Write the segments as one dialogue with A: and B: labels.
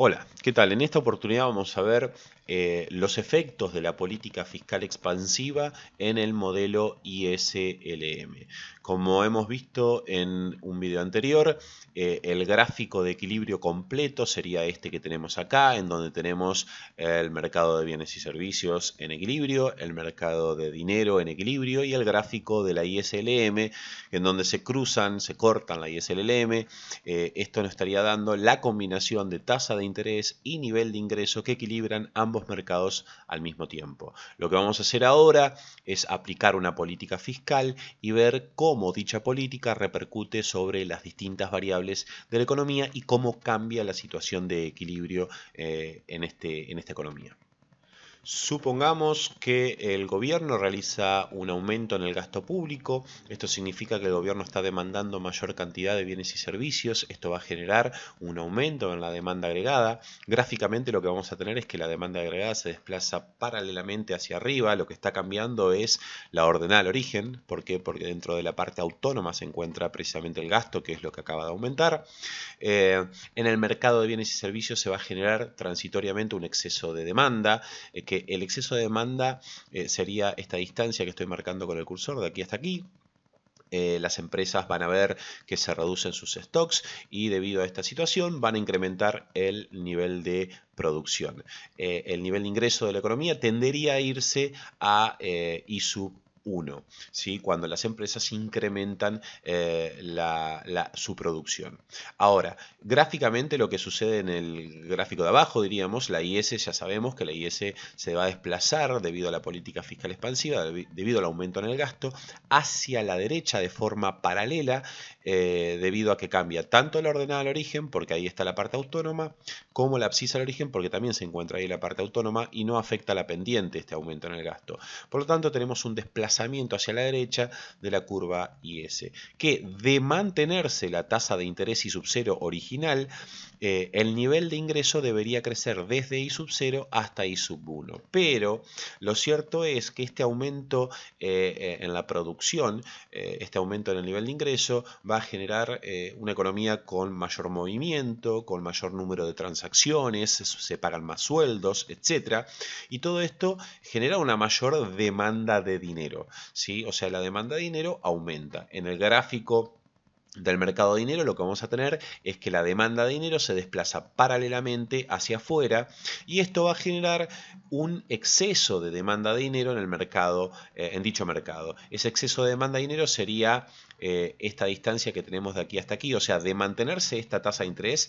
A: Hola, ¿qué tal? En esta oportunidad vamos a ver los efectos de la política fiscal expansiva en el modelo ISLM. Como hemos visto en un video anterior, el gráfico de equilibrio completo sería este que tenemos acá, en donde tenemos el mercado de bienes y servicios en equilibrio, el mercado de dinero en equilibrio y el gráfico de la ISLM, en donde se cruzan, se cortan la ISLM. Esto nos estaría dando la combinación de tasa de interés y nivel de ingreso que equilibran ambos mercados al mismo tiempo. Lo que vamos a hacer ahora es aplicar una política fiscal y ver cómo dicha política repercute sobre las distintas variables de la economía y cómo cambia la situación de equilibrio en esta economía. Supongamos que el gobierno realiza un aumento en el gasto público. Esto significa que el gobierno está demandando mayor cantidad de bienes y servicios. Esto va a generar un aumento en la demanda agregada. Gráficamente lo que vamos a tener es que la demanda agregada se desplaza paralelamente hacia arriba. Lo que está cambiando es la ordenada al origen. ¿Por qué? Porque dentro de la parte autónoma se encuentra precisamente el gasto, que es lo que acaba de aumentar. En el mercado de bienes y servicios se va a generar transitoriamente un exceso de demanda, que el exceso de demanda sería esta distancia que estoy marcando con el cursor de aquí hasta aquí. Las empresas van a ver que se reducen sus stocks y debido a esta situación van a incrementar el nivel de producción. El nivel de ingreso de la economía tendería a irse a I sub 1, ¿sí? Cuando las empresas incrementan su producción. Ahora, gráficamente lo que sucede en el gráfico de abajo, diríamos, la IS, ya sabemos que la IS se va a desplazar debido a la política fiscal expansiva, debido al aumento en el gasto, hacia la derecha de forma paralela, debido a que cambia tanto la ordenada al origen, porque ahí está la parte autónoma, como la abscisa al origen, porque también se encuentra ahí la parte autónoma y no afecta a la pendiente este aumento en el gasto. Por lo tanto, tenemos un desplazamiento hacia la derecha de la curva IS, que de mantenerse la tasa de interés I sub 0 original, el nivel de ingreso debería crecer desde I sub 0 hasta I sub 1. Pero lo cierto es que este aumento en la producción, este aumento en el nivel de ingreso, va a generar una economía con mayor movimiento, con mayor número de transacciones, se pagan más sueldos, etc. Y todo esto genera una mayor demanda de dinero, ¿sí? O sea, la demanda de dinero aumenta. En el gráfico del mercado de dinero lo que vamos a tener es que la demanda de dinero se desplaza paralelamente hacia afuera y esto va a generar un exceso de demanda de dinero en el mercado, en dicho mercado. Ese exceso de demanda de dinero sería esta distancia que tenemos de aquí hasta aquí, o sea, de mantenerse esta tasa de interés,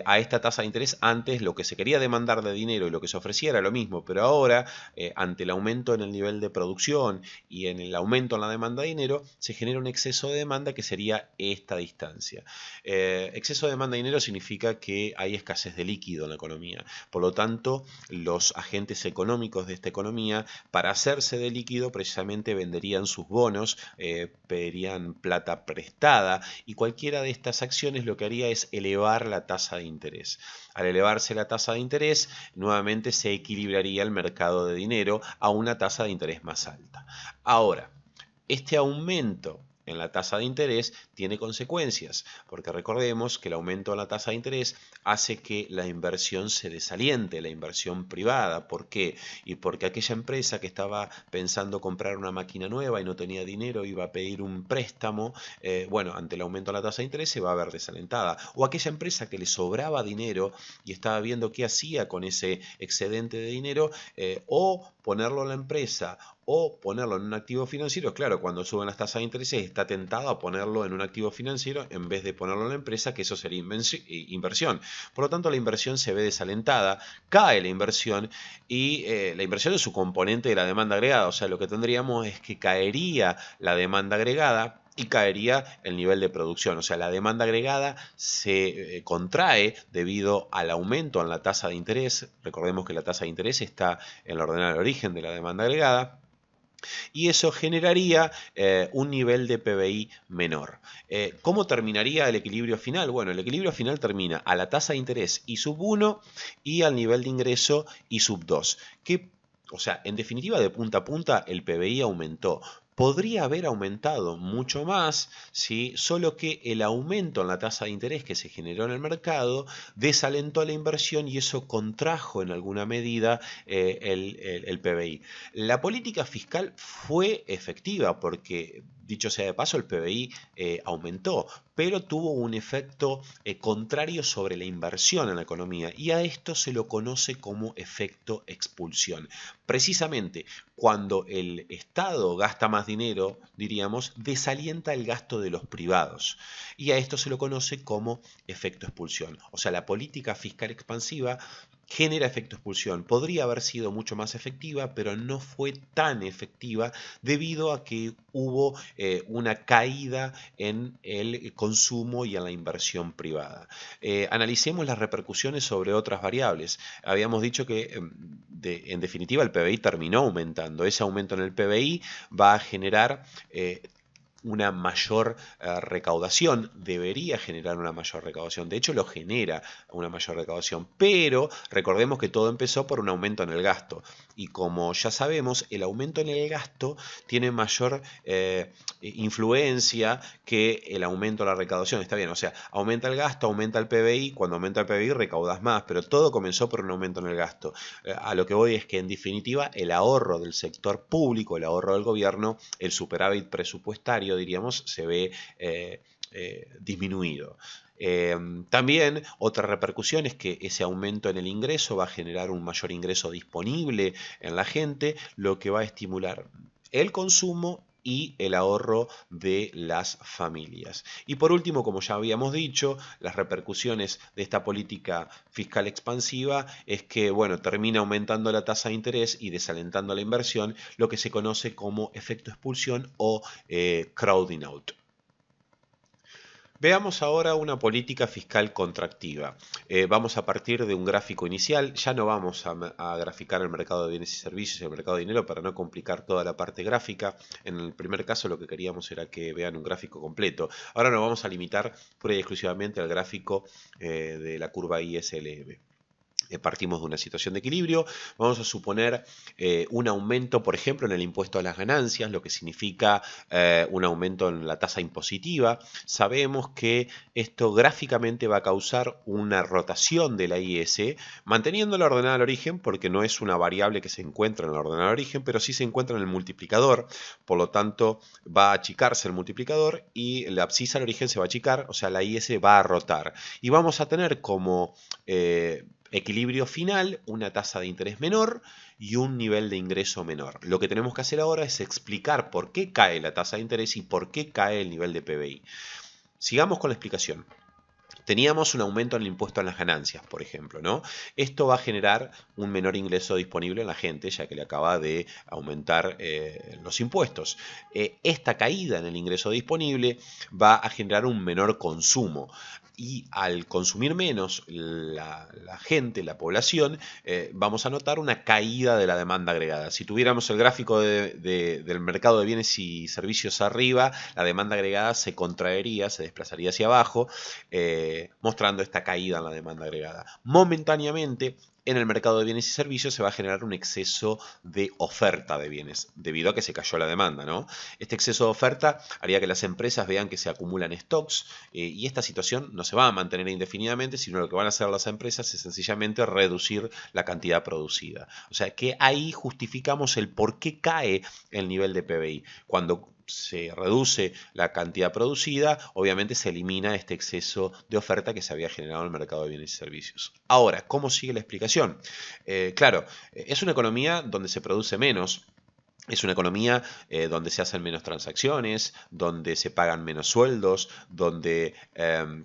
A: a esta tasa de interés antes lo que se quería demandar de dinero y lo que se ofrecía era lo mismo, pero ahora ante el aumento en el nivel de producción y en el aumento en la demanda de dinero se genera un exceso de demanda que sería esta distancia. Exceso de demanda de dinero significa que hay escasez de líquido en la economía. Por lo tanto, los agentes económicos de esta economía, para hacerse de líquido, precisamente venderían sus bonos, pedirían plata prestada y cualquiera de estas acciones lo que haría es elevar la tasa de interés. Al elevarse la tasa de interés, nuevamente se equilibraría el mercado de dinero a una tasa de interés más alta. Ahora, este aumento en la tasa de interés tiene consecuencias, porque recordemos que el aumento en la tasa de interés hace que la inversión se desaliente, la inversión privada. ¿Por qué? Y porque aquella empresa que estaba pensando comprar una máquina nueva y no tenía dinero, iba a pedir un préstamo, bueno, ante el aumento de la tasa de interés se va a ver desalentada. O aquella empresa que le sobraba dinero y estaba viendo qué hacía con ese excedente de dinero, o ponerlo en la empresa o ponerlo en un activo financiero. Claro, cuando suben las tasas de interés está tentado a ponerlo en un activo financiero en vez de ponerlo en la empresa, que eso sería inversión. Por lo tanto, la inversión se ve desalentada, cae la inversión y la inversión es su componente de la demanda agregada. O sea, lo que tendríamos es que caería la demanda agregada y caería el nivel de producción. O sea, la demanda agregada se contrae debido al aumento en la tasa de interés. Recordemos que la tasa de interés está en la ordenada del origen de la demanda agregada. Y eso generaría un nivel de PBI menor. ¿Cómo terminaría el equilibrio final? Bueno, el equilibrio final termina a la tasa de interés I sub 1 y al nivel de ingreso I sub 2. O sea, en definitiva, de punta a punta, el PBI aumentó. podría haber aumentado mucho más, ¿sí? Solo que el aumento en la tasa de interés que se generó en el mercado desalentó la inversión y eso contrajo en alguna medida el PBI. La política fiscal fue efectiva porque, dicho sea de paso, el PBI aumentó, pero tuvo un efecto contrario sobre la inversión en la economía y a esto se lo conoce como efecto expulsión. Precisamente cuando el Estado gasta más dinero, diríamos, desalienta el gasto de los privados y a esto se lo conoce como efecto expulsión. O sea, la política fiscal expansiva genera efecto expulsión. Podría haber sido mucho más efectiva, pero no fue tan efectiva debido a que hubo una caída en el consumo y en la inversión privada. Analicemos las repercusiones sobre otras variables. Habíamos dicho que en definitiva el PBI terminó aumentando. Ese aumento en el PBI va a generar una mayor recaudación, debería generar una mayor recaudación, de hecho lo genera una mayor recaudación, pero recordemos que todo empezó por un aumento en el gasto y como ya sabemos el aumento en el gasto tiene mayor influencia que el aumento de la recaudación, está bien, o sea, aumenta el gasto, aumenta el PBI, cuando aumenta el PBI recaudas más, pero todo comenzó por un aumento en el gasto. A lo que voy es que en definitiva el ahorro del sector público, el ahorro del gobierno, el superávit presupuestario, diríamos, se ve disminuido. También otra repercusión es que ese aumento en el ingreso va a generar un mayor ingreso disponible en la gente, lo que va a estimular el consumo y el ahorro de las familias. Y por último, como ya habíamos dicho, las repercusiones de esta política fiscal expansiva es que, bueno, termina aumentando la tasa de interés y desalentando la inversión, lo que se conoce como efecto expulsión o crowding out. Veamos ahora una política fiscal contractiva. Vamos a partir de un gráfico inicial, ya no vamos a graficar el mercado de bienes y servicios y el mercado de dinero para no complicar toda la parte gráfica. En el primer caso lo que queríamos era que vean un gráfico completo. Ahora nos vamos a limitar pura y exclusivamente al gráfico de la curva ISLM. Partimos de una situación de equilibrio, vamos a suponer un aumento, por ejemplo, en el impuesto a las ganancias, lo que significa un aumento en la tasa impositiva. Sabemos que esto gráficamente va a causar una rotación de la IS, manteniendo la ordenada al origen, porque no es una variable que se encuentra en la ordenada al origen, pero sí se encuentra en el multiplicador, por lo tanto va a achicarse el multiplicador y la abscisa al origen se va a achicar, o sea, la IS va a rotar. Y vamos a tener como equilibrio final, una tasa de interés menor y un nivel de ingreso menor. Lo que tenemos que hacer ahora es explicar por qué cae la tasa de interés y por qué cae el nivel de PBI. Sigamos con la explicación. Teníamos un aumento en el impuesto a las ganancias, por ejemplo, ¿no? Esto va a generar un menor ingreso disponible en la gente, ya que le acaba de aumentar los impuestos. Esta caída en el ingreso disponible va a generar un menor consumo. Y al consumir menos la gente, la población, vamos a notar una caída de la demanda agregada. Si tuviéramos el gráfico del mercado de bienes y servicios arriba, la demanda agregada se contraería, se desplazaría hacia abajo, mostrando esta caída en la demanda agregada. Momentáneamente, en el mercado de bienes y servicios se va a generar un exceso de oferta de bienes, debido a que se cayó la demanda, ¿no? Este exceso de oferta haría que las empresas vean que se acumulan stocks y esta situación no se va a mantener indefinidamente, sino lo que van a hacer las empresas es sencillamente reducir la cantidad producida. O sea que ahí justificamos el por qué cae el nivel de PBI. Cuando se reduce la cantidad producida, obviamente se elimina este exceso de oferta que se había generado en el mercado de bienes y servicios. Ahora, ¿cómo sigue la explicación? Claro, es una economía donde se produce menos. Es una economía donde se hacen menos transacciones, donde se pagan menos sueldos, donde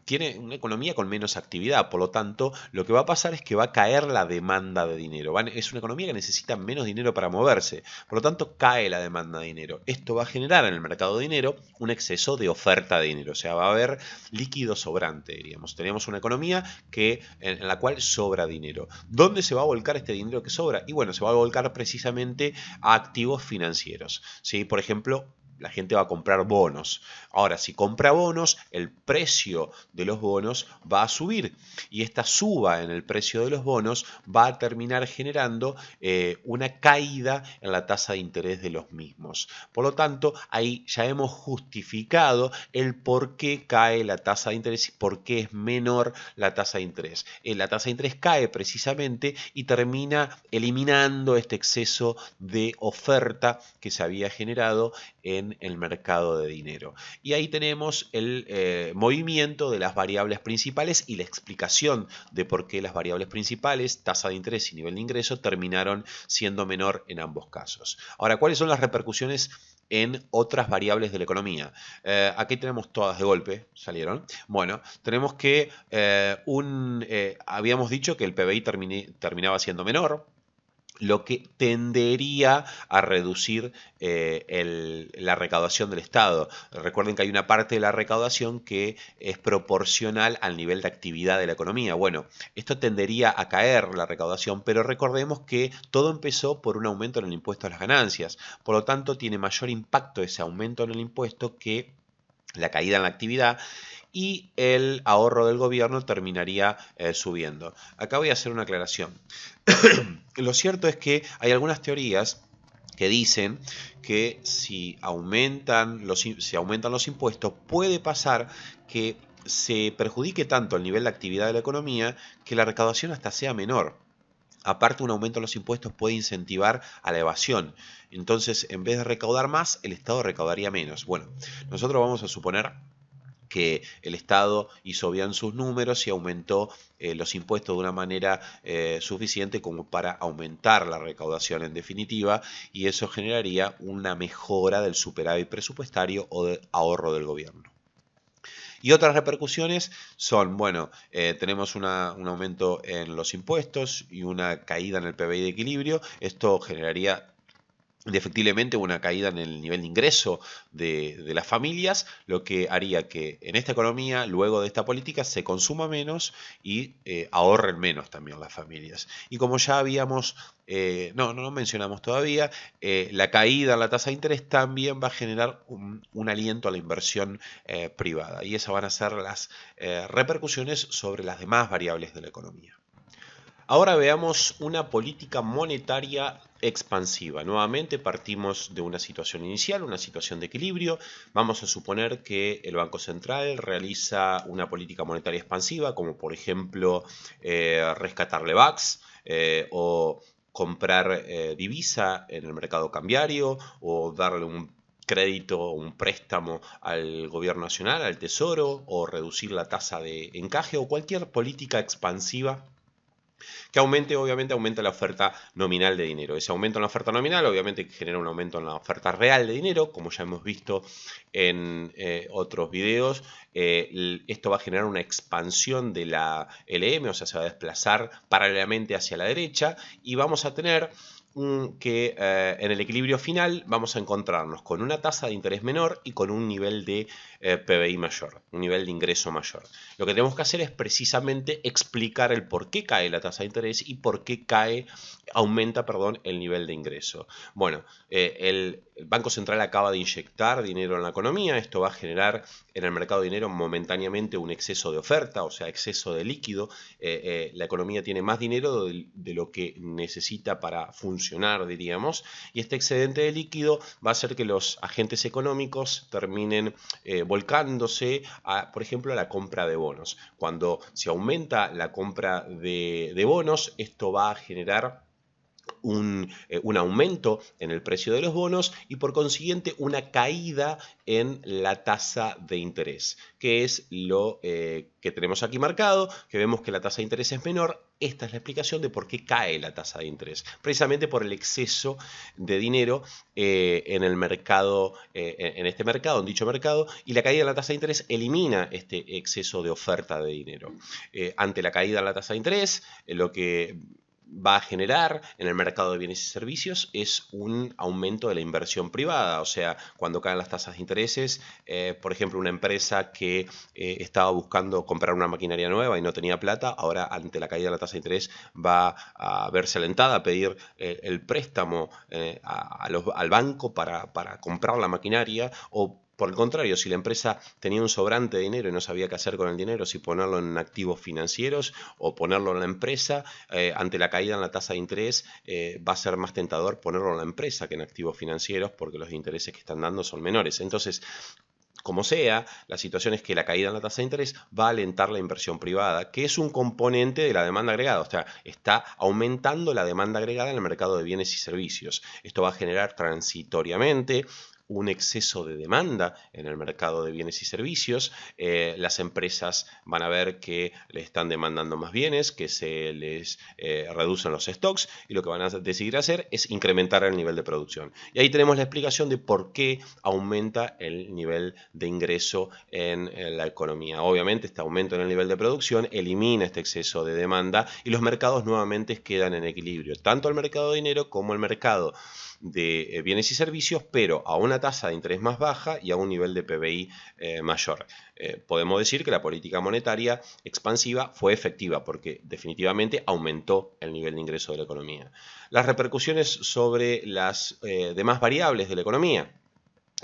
A: tiene una economía con menos actividad. Por lo tanto, lo que va a pasar es que va a caer la demanda de dinero. Es una economía que necesita menos dinero para moverse. Por lo tanto, cae la demanda de dinero. Esto va a generar en el mercado de dinero un exceso de oferta de dinero. O sea, va a haber líquido sobrante, diríamos. Tenemos una economía en la cual sobra dinero. ¿Dónde se va a volcar este dinero que sobra? Y bueno, se va a volcar precisamente a activos financieros, ¿sí? Por ejemplo, la gente va a comprar bonos. Ahora, si compra bonos, el precio de los bonos va a subir y esta suba en el precio de los bonos va a terminar generando una caída en la tasa de interés de los mismos. Por lo tanto, ahí ya hemos justificado el por qué cae la tasa de interés y por qué es menor la tasa de interés. La tasa de interés cae precisamente y termina eliminando este exceso de oferta que se había generado en el mercado de dinero. Y ahí tenemos el movimiento de las variables principales y la explicación de por qué las variables principales, tasa de interés y nivel de ingreso, terminaron siendo menor en ambos casos. Ahora, ¿cuáles son las repercusiones en otras variables de la economía? Aquí tenemos todas de golpe, salieron. Bueno, tenemos que habíamos dicho que el PBI terminaba siendo menor, lo que tendería a reducir la recaudación del Estado. Recuerden que hay una parte de la recaudación que es proporcional al nivel de actividad de la economía. Bueno, esto tendería a caer la recaudación, pero recordemos que todo empezó por un aumento en el impuesto a las ganancias. Por lo tanto, tiene mayor impacto ese aumento en el impuesto que la caída en la actividad, y el ahorro del gobierno terminaría subiendo. Acá voy a hacer una aclaración. Lo cierto es que hay algunas teorías que dicen que si aumentan los impuestos, puede pasar que se perjudique tanto el nivel de actividad de la economía que la recaudación hasta sea menor. Aparte, un aumento de los impuestos puede incentivar a la evasión. Entonces, en vez de recaudar más, el Estado recaudaría menos. Bueno, nosotros vamos a suponer que el Estado hizo bien sus números y aumentó los impuestos de una manera suficiente como para aumentar la recaudación en definitiva, y eso generaría una mejora del superávit presupuestario o de ahorro del gobierno. Y otras repercusiones son, bueno, tenemos un aumento en los impuestos y una caída en el PBI de equilibrio. Esto generaría indefectiblemente una caída en el nivel de ingreso de las familias, lo que haría que en esta economía, luego de esta política, se consuma menos y ahorren menos también las familias. Y como ya habíamos, no mencionamos todavía, la caída en la tasa de interés también va a generar un aliento a la inversión privada, y esas van a ser las repercusiones sobre las demás variables de la economía. Ahora veamos una política monetaria expansiva. Nuevamente partimos de una situación inicial, una situación de equilibrio. Vamos a suponer que el Banco Central realiza una política monetaria expansiva, como por ejemplo rescatar LEVAX o comprar divisa en el mercado cambiario, o darle un crédito o un préstamo al gobierno nacional, al tesoro, o reducir la tasa de encaje, o cualquier política expansiva que obviamente aumenta la oferta nominal de dinero. Ese aumento en la oferta nominal obviamente genera un aumento en la oferta real de dinero, como ya hemos visto en otros videos. Esto va a generar una expansión de la LM, o sea, se va a desplazar paralelamente hacia la derecha, y vamos a tener que en el equilibrio final vamos a encontrarnos con una tasa de interés menor y con un nivel de PBI mayor, un nivel de ingreso mayor. Lo que tenemos que hacer es precisamente explicar el por qué cae la tasa de interés y por qué aumenta el nivel de ingreso. Bueno, el Banco Central acaba de inyectar dinero en la economía. Esto va a generar en el mercado de dinero momentáneamente un exceso de oferta, o sea, exceso de líquido. La economía tiene más dinero de lo que necesita para funcionar, diríamos, y este excedente de líquido va a hacer que los agentes económicos terminen volcándose, por ejemplo, a la compra de bonos. Cuando se aumenta la compra de bonos, esto va a generar un aumento en el precio de los bonos y por consiguiente una caída en la tasa de interés, que es lo que tenemos aquí marcado, que vemos que la tasa de interés es menor. Esta es la explicación de por qué cae la tasa de interés, precisamente por el exceso de dinero en el mercado, en dicho mercado, y la caída de la tasa de interés elimina este exceso de oferta de dinero. Ante la caída de la tasa de interés, lo que va a generar en el mercado de bienes y servicios es un aumento de la inversión privada. O sea, cuando caen las tasas de intereses, por ejemplo, una empresa que estaba buscando comprar una maquinaria nueva y no tenía plata, ahora ante la caída de la tasa de interés va a verse alentada a pedir el préstamo al banco para comprar la maquinaria, o por el contrario, si la empresa tenía un sobrante de dinero y no sabía qué hacer con el dinero, si ponerlo en activos financieros o ponerlo en la empresa, ante la caída en la tasa de interés va a ser más tentador ponerlo en la empresa que en activos financieros, porque los intereses que están dando son menores. Entonces, como sea, la situación es que la caída en la tasa de interés va a alentar la inversión privada, que es un componente de la demanda agregada. O sea, está aumentando la demanda agregada en el mercado de bienes y servicios. Esto va a generar transitoriamente un exceso de demanda en el mercado de bienes y servicios. Las empresas van a ver que le están demandando más bienes, que se les reducen los stocks, y lo que van a decidir hacer es incrementar el nivel de producción. Y ahí tenemos la explicación de por qué aumenta el nivel de ingreso en la economía. Obviamente, este aumento en el nivel de producción elimina este exceso de demanda y los mercados nuevamente quedan en equilibrio, tanto el mercado de dinero como el mercado de bienes y servicios, pero a una tasa de interés más baja y a un nivel de PBI mayor. Podemos decir que la política monetaria expansiva fue efectiva porque definitivamente aumentó el nivel de ingreso de la economía. Las repercusiones sobre las demás variables de la economía.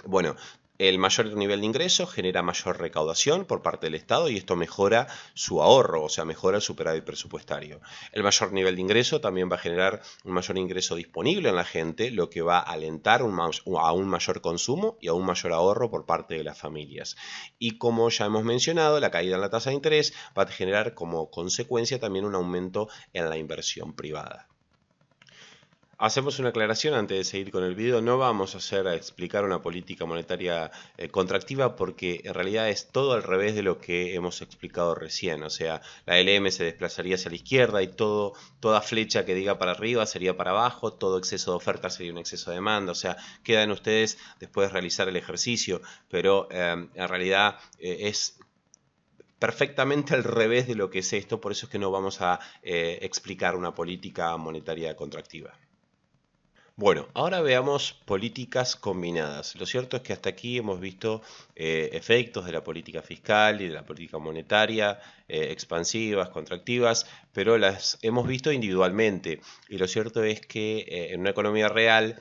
A: Bueno, el mayor nivel de ingreso genera mayor recaudación por parte del Estado y esto mejora su ahorro, o sea, mejora el superávit presupuestario. El mayor nivel de ingreso también va a generar un mayor ingreso disponible en la gente, lo que va a alentar a un mayor consumo y a un mayor ahorro por parte de las familias. Y como ya hemos mencionado, la caída en la tasa de interés va a generar como consecuencia también un aumento en la inversión privada. Hacemos una aclaración antes de seguir con el video. No vamos a explicar una política monetaria contractiva, porque en realidad es todo al revés de lo que hemos explicado recién. O sea, la LM se desplazaría hacia la izquierda y toda flecha que diga para arriba sería para abajo, todo exceso de oferta sería un exceso de demanda. O sea, quedan ustedes después de realizar el ejercicio, pero en realidad es perfectamente al revés de lo que es esto. Por eso es que no vamos a explicar una política monetaria contractiva. Bueno, ahora veamos políticas combinadas. Lo cierto es que hasta aquí hemos visto efectos de la política fiscal y de la política monetaria, expansivas, contractivas, pero las hemos visto individualmente. Y lo cierto es que en una economía real,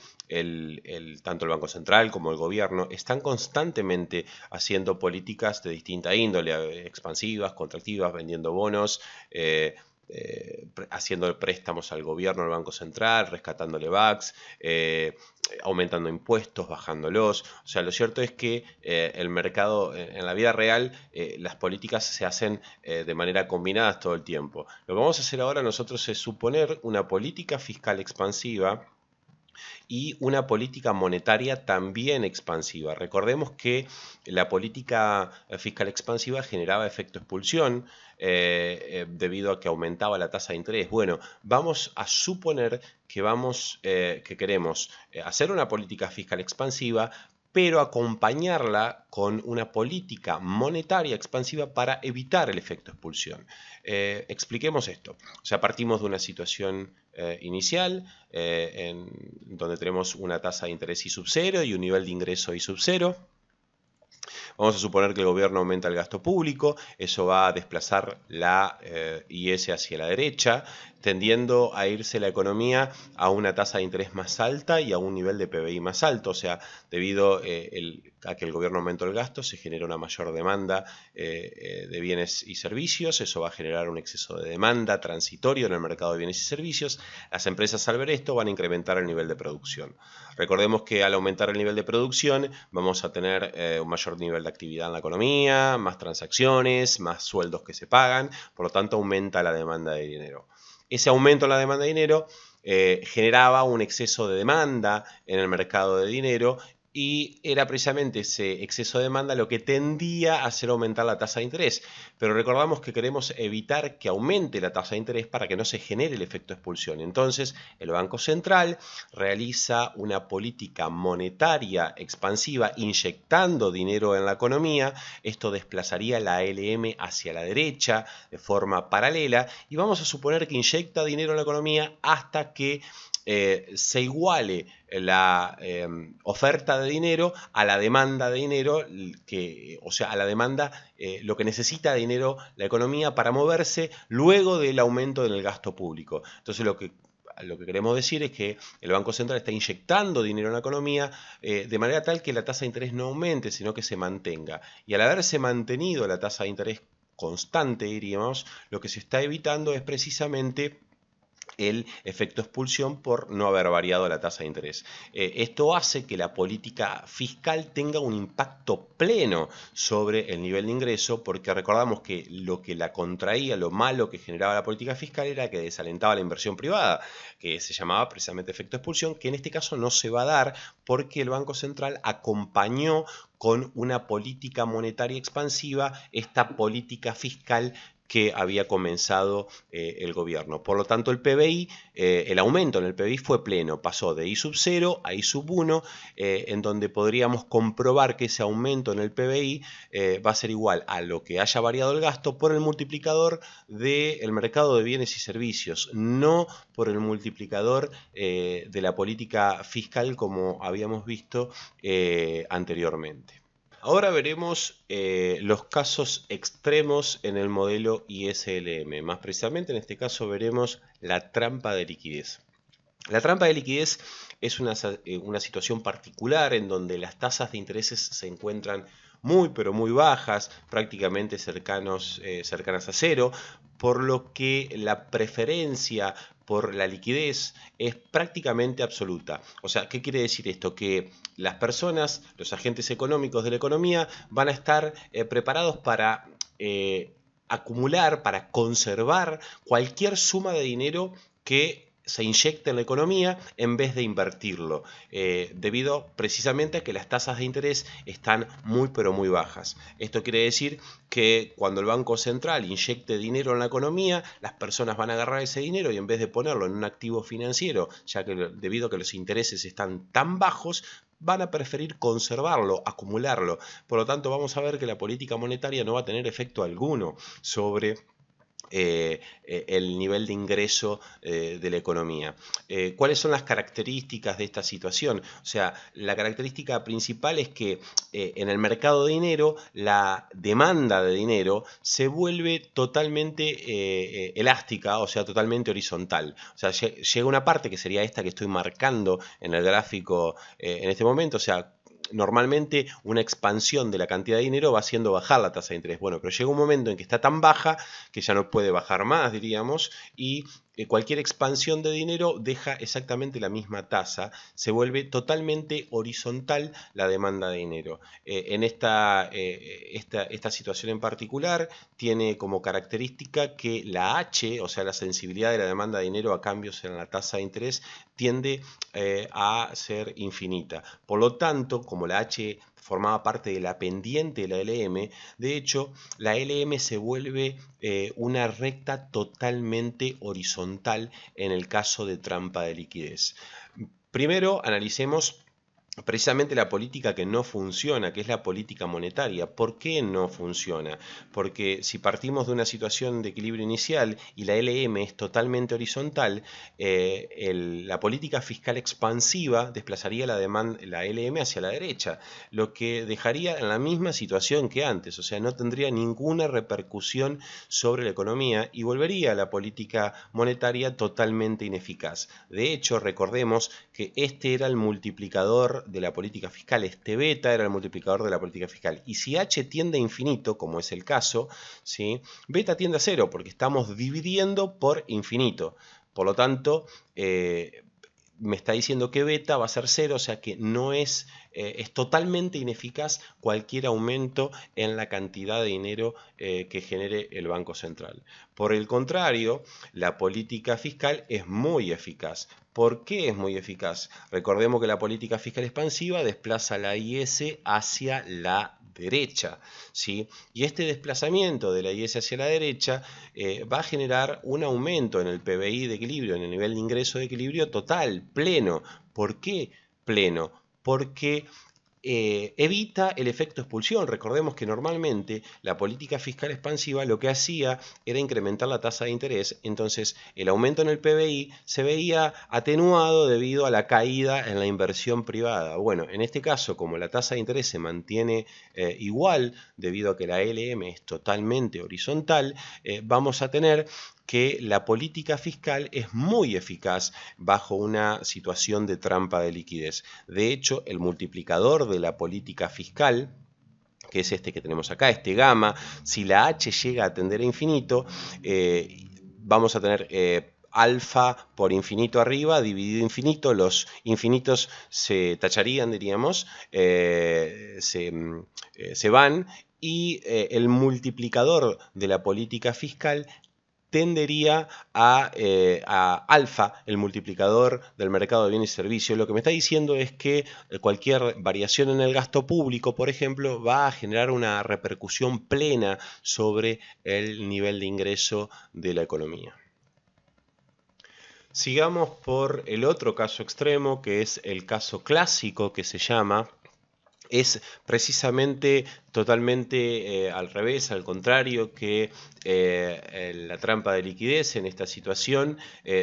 A: tanto el Banco Central como el gobierno están constantemente haciendo políticas de distinta índole, expansivas, contractivas, vendiendo bonos, haciendo préstamos al gobierno, al Banco Central, rescatándole BACs, aumentando impuestos, bajándolos. O sea, lo cierto es que el mercado, en la vida real, las políticas se hacen de manera combinada todo el tiempo. Lo que vamos a hacer ahora nosotros es suponer una política fiscal expansiva y una política monetaria también expansiva. Recordemos que la política fiscal expansiva generaba efecto expulsión debido a que aumentaba la tasa de interés. Bueno, vamos a suponer que queremos hacer una política fiscal expansiva, pero acompañarla con una política monetaria expansiva para evitar el efecto expulsión. Expliquemos esto. O sea, partimos de una situación inicial donde tenemos una tasa de interés I sub 0 y un nivel de ingreso I sub 0. Vamos a suponer que el gobierno aumenta el gasto público, eso va a desplazar la IS hacia la derecha, tendiendo a irse la economía a una tasa de interés más alta y a un nivel de PBI más alto. O sea, debido a que el gobierno aumentó el gasto, se genera una mayor demanda de bienes y servicios. Eso va a generar un exceso de demanda transitorio en el mercado de bienes y servicios. Las empresas, al ver esto, van a incrementar el nivel de producción. Recordemos que al aumentar el nivel de producción vamos a tener un mayor nivel de actividad en la economía, más transacciones, más sueldos que se pagan, por lo tanto aumenta la demanda de dinero. Ese aumento en la demanda de dinero generaba un exceso de demanda en el mercado de dinero y era precisamente ese exceso de demanda lo que tendía a hacer aumentar la tasa de interés. Pero recordamos que queremos evitar que aumente la tasa de interés para que no se genere el efecto expulsión. Entonces, el Banco Central realiza una política monetaria expansiva inyectando dinero en la economía. Esto desplazaría la ALM hacia la derecha de forma paralela y vamos a suponer que inyecta dinero en la economía hasta que se iguale la oferta de dinero a la demanda de dinero, o sea, a la demanda, lo que necesita de dinero la economía para moverse luego del aumento en el gasto público. Entonces lo que queremos decir es que el Banco Central está inyectando dinero en la economía de manera tal que la tasa de interés no aumente, sino que se mantenga. Y al haberse mantenido la tasa de interés constante, diríamos, lo que se está evitando es precisamente el efecto expulsión por no haber variado la tasa de interés. Esto hace que la política fiscal tenga un impacto pleno sobre el nivel de ingreso, porque recordamos que lo que la contraía, lo malo que generaba la política fiscal era que desalentaba la inversión privada, que se llamaba precisamente efecto expulsión, que en este caso no se va a dar porque el Banco Central acompañó con una política monetaria expansiva esta política fiscal que había comenzado el gobierno. Por lo tanto, el PBI, el aumento en el PBI fue pleno, pasó de I sub 0 a I sub 1, en donde podríamos comprobar que ese aumento en el PBI va a ser igual a lo que haya variado el gasto por el multiplicador del mercado de bienes y servicios, no por el multiplicador de la política fiscal como habíamos visto anteriormente. Ahora veremos los casos extremos en el modelo ISLM. Más precisamente en este caso veremos la trampa de liquidez. La trampa de liquidez es una situación particular en donde las tasas de intereses se encuentran muy pero muy bajas, prácticamente cercanas a cero, por lo que la preferencia por la liquidez es prácticamente absoluta. O sea, ¿qué quiere decir esto? Que las personas, los agentes económicos de la economía, van a estar preparados para acumular, para conservar cualquier suma de dinero que se inyecta en la economía en vez de invertirlo, debido precisamente a que las tasas de interés están muy pero muy bajas. Esto quiere decir que cuando el Banco Central inyecte dinero en la economía, las personas van a agarrar ese dinero y en vez de ponerlo en un activo financiero, ya que debido a que los intereses están tan bajos, van a preferir conservarlo, acumularlo. Por lo tanto, vamos a ver que la política monetaria no va a tener efecto alguno sobre el nivel de ingreso de la economía. ¿Cuáles son las características de esta situación? O sea, la característica principal es que en el mercado de dinero la demanda de dinero se vuelve totalmente elástica, o sea, totalmente horizontal. O sea, llega una parte que sería esta que estoy marcando en el gráfico en este momento, o sea, normalmente una expansión de la cantidad de dinero va haciendo bajar la tasa de interés. Bueno, pero llega un momento en que está tan baja que ya no puede bajar más, diríamos, y cualquier expansión de dinero deja exactamente la misma tasa, se vuelve totalmente horizontal la demanda de dinero. En esta situación en particular tiene como característica que la H, o sea, la sensibilidad de la demanda de dinero a cambios en la tasa de interés, tiende a ser infinita. Por lo tanto, como la H formaba parte de la pendiente de la LM, de hecho, la LM se vuelve una recta totalmente horizontal en el caso de trampa de liquidez. Primero, analicemos precisamente la política que no funciona, que es la política monetaria. ¿Por qué no funciona? Porque si partimos de una situación de equilibrio inicial y la LM es totalmente horizontal, la política fiscal expansiva desplazaría la LM hacia la derecha, lo que dejaría en la misma situación que antes, o sea, no tendría ninguna repercusión sobre la economía y volvería a la política monetaria totalmente ineficaz. De hecho, recordemos que este era el multiplicador de la política fiscal, este beta era el multiplicador de la política fiscal. Y si H tiende a infinito, como es el caso, ¿sí? Beta tiende a cero, porque estamos dividiendo por infinito. Por lo tanto, me está diciendo que beta va a ser 0, o sea que no es totalmente ineficaz cualquier aumento en la cantidad de dinero que genere el Banco Central. Por el contrario, la política fiscal es muy eficaz. ¿Por qué es muy eficaz? Recordemos que la política fiscal expansiva desplaza la IS hacia la derecha, ¿sí? Y este desplazamiento de la IS hacia la derecha va a generar un aumento en el PBI de equilibrio, en el nivel de ingreso de equilibrio total, pleno. ¿Por qué pleno? Porque evita el efecto expulsión. Recordemos que normalmente la política fiscal expansiva lo que hacía era incrementar la tasa de interés, entonces el aumento en el PBI se veía atenuado debido a la caída en la inversión privada. Bueno, en este caso, como la tasa de interés se mantiene igual debido a que la LM es totalmente horizontal, vamos a tener que la política fiscal es muy eficaz bajo una situación de trampa de liquidez. De hecho, el multiplicador de la política fiscal, que es este que tenemos acá, este gamma, si la H llega a tender a infinito, vamos a tener alfa por infinito arriba, dividido infinito, los infinitos se tacharían, diríamos, se van, y el multiplicador de la política fiscal tendería a alfa, el multiplicador del mercado de bienes y servicios. Lo que me está diciendo es que cualquier variación en el gasto público, por ejemplo, va a generar una repercusión plena sobre el nivel de ingreso de la economía. Sigamos por el otro caso extremo, que es el caso clásico, que se llama. Es precisamente totalmente al revés, al contrario que la trampa de liquidez. En esta situación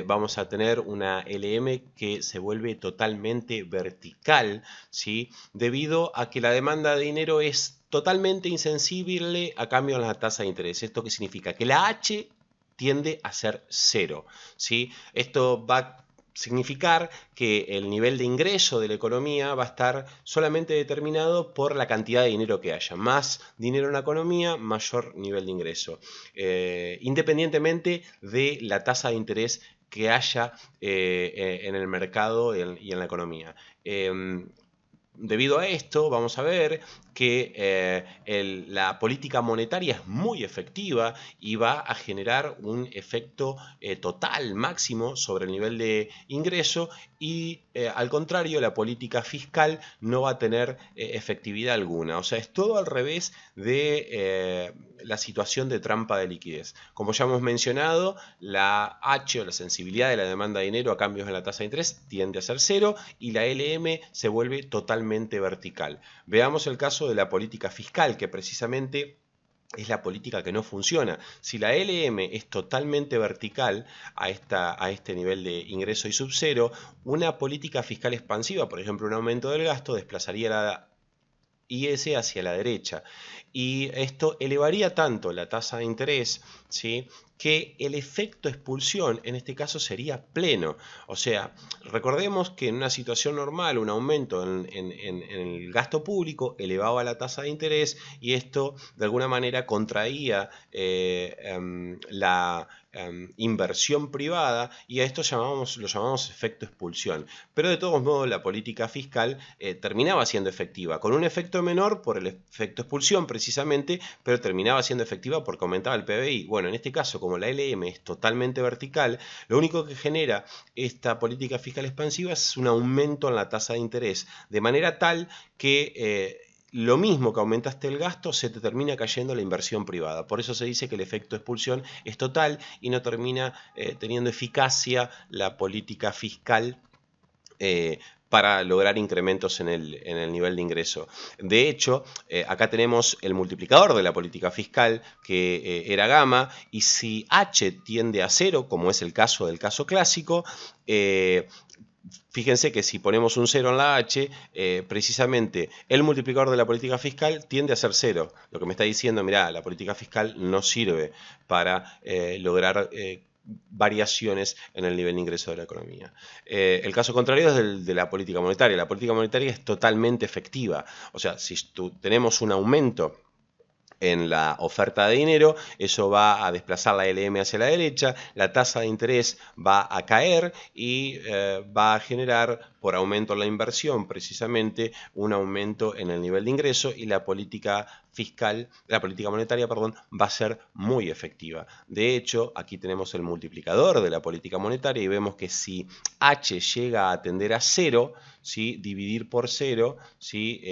A: vamos a tener una LM que se vuelve totalmente vertical, ¿sí? Debido a que la demanda de dinero es totalmente insensible a cambio de la tasa de interés. ¿Esto qué significa? Que la H tiende a ser 0, ¿sí? Esto va a significar que el nivel de ingreso de la economía va a estar solamente determinado por la cantidad de dinero que haya. Más dinero en la economía, mayor nivel de ingreso. Independientemente de la tasa de interés que haya en el mercado y en la economía. Debido a esto, vamos a ver que la política monetaria es muy efectiva y va a generar un efecto total máximo sobre el nivel de ingreso, y al contrario, la política fiscal no va a tener efectividad alguna. O sea, es todo al revés de la situación de trampa de liquidez. Como ya hemos mencionado, la H, o la sensibilidad de la demanda de dinero a cambios en la tasa de interés, tiende a ser 0 y la LM se vuelve totalmente vertical. Veamos el caso de la política fiscal, que precisamente es la política que no funciona. Si la LM es totalmente vertical a este nivel de ingreso y sub-0, una política fiscal expansiva, por ejemplo un aumento del gasto, desplazaría la IS hacia la derecha. Y esto elevaría tanto la tasa de interés, ¿sí?, que el efecto expulsión en este caso sería pleno. O sea, recordemos que en una situación normal un aumento en el gasto público elevaba la tasa de interés, y esto de alguna manera contraía la inversión privada, y a esto lo llamamos efecto expulsión. Pero de todos modos la política fiscal terminaba siendo efectiva, con un efecto menor por el efecto expulsión precisamente, pero terminaba siendo efectiva porque aumentaba el PBI. Bueno, en este caso, como la LM es totalmente vertical, lo único que genera esta política fiscal expansiva es un aumento en la tasa de interés, de manera tal que lo mismo que aumentaste el gasto, se te termina cayendo la inversión privada. Por eso se dice que el efecto expulsión es total y no termina teniendo eficacia la política fiscal para lograr incrementos en el nivel de ingreso. De hecho, acá tenemos el multiplicador de la política fiscal, que era gamma, y si H tiende a 0, como es el caso del caso clásico, fíjense que si ponemos un 0 en la H, precisamente el multiplicador de la política fiscal tiende a ser 0. Lo que me está diciendo, mirá, la política fiscal no sirve para lograr variaciones en el nivel de ingreso de la economía. El caso contrario es el de la política monetaria. La política monetaria es totalmente efectiva. O sea, si tenemos un aumento en la oferta de dinero, eso va a desplazar la LM hacia la derecha, la tasa de interés va a caer y va a generar, por aumento en la inversión, precisamente un aumento en el nivel de ingreso, y la política monetaria, perdón, va a ser muy efectiva. De hecho, aquí tenemos el multiplicador de la política monetaria y vemos que si H llega a tender a 0, ¿sí? Dividir por 0, ¿sí?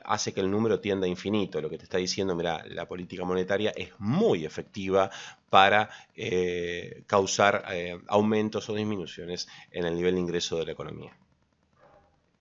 A: Hace que el número tienda a infinito. Lo que te está diciendo, mira, la política monetaria es muy efectiva para causar aumentos o disminuciones en el nivel de ingreso de la economía.